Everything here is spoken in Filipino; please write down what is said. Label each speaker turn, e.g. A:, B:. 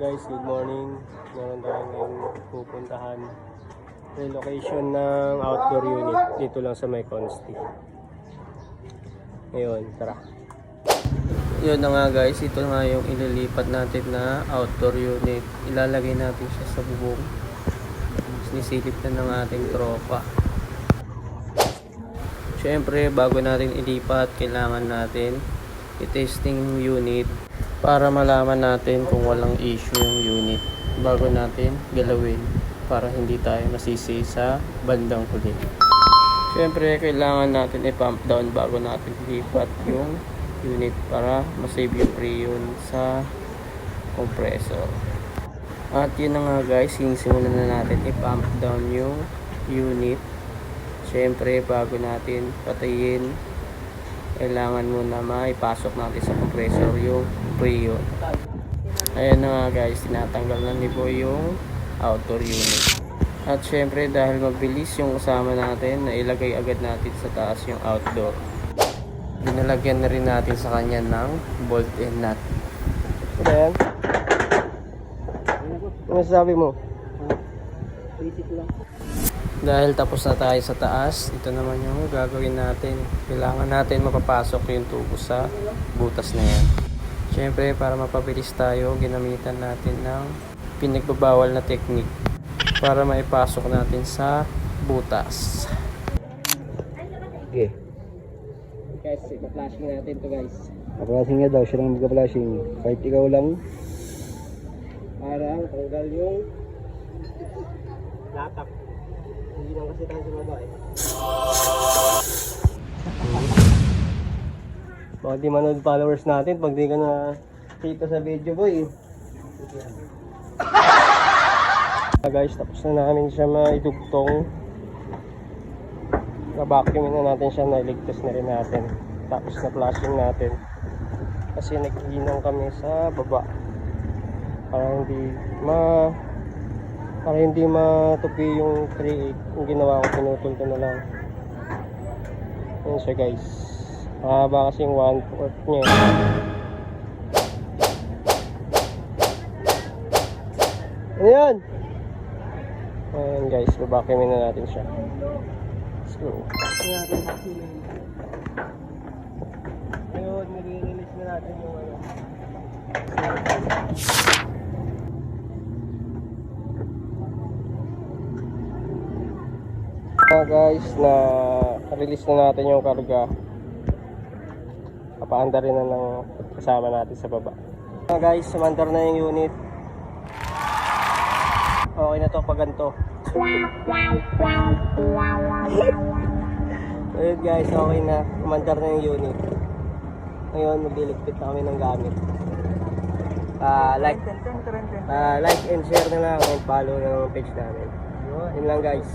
A: Guys, good morning. Meron tayong ngayong pupuntahan. Relocation ng outdoor unit dito lang sa may Consti. Ngayon, tara. Yun na nga guys, ito nga yung ililipat natin na outdoor unit. Ilalagay natin siya sa bubong. Sinisilip na ng ating tropa. Siyempre, bago natin ilipat, kailangan natin i-testing yung unit para malaman natin kung walang issue yung unit bago natin galawin para hindi tayo masisi sa bandang huli. Siyempre, kailangan natin i-pump down bago natin ilipat yung unit para masave yung freon sa compressor. At yun na nga guys, simulan na natin i-pump down yung unit. Siyempre, bago natin patayin, kailangan muna maipasok natin sa compressor yung freon. Ayan na nga guys, tinatanggal na ni Boy yung outdoor unit. At syempre, dahil mabilis yung kasama natin, nailagay agad natin sa taas yung outdoor. Binalagyan na rin natin sa kanya ng bolt and nut. Ayan. Ano sabi mo? Basic lang. Dahil tapos na tayo sa taas, ito naman yung gagawin natin. Kailangan natin mapapasok yung tubo sa butas na yan. Siyempre, para mapabilis tayo, ginamitan natin ng pinagbabawal na technique para maipasok natin sa butas.
B: Okay.
A: Guys, ipa-flashing natin to guys.
B: Flashing nga daw, siya lang magka-flashing. Kahit ikaw lang.
A: Para tanggal yung latak. Hindi lang kasi tayo sa baba eh. Baka di manood followers natin pag di ka na kita sa video boy. Guys, tapos na namin siya maidugtong. Na-vacuumin na natin siya, nailigtas na rin natin. Tapos na flashing natin. Kasi naghinang kami sa baba. Para hindi matupi yung 3.8 yung ginawa ko, pinutol ko na lang. Yun siya guys, mahaba kasi yung 1/4 nya. Ano yan? Ayan guys, babakimin na natin siya. Let's go. Ayun, nire-release na natin yung ano. Guys, na release na natin yung karga. Papaanda rin na ng kasama natin sa baba. Guys, sumandar na yung unit. Okay na to pag ganito. Ayun guys, okay na. Sumandar na yung unit. Ngayon, magliligpit na kami ng gamit. Like and share na lang and follow na ng page namin. Yun lang guys.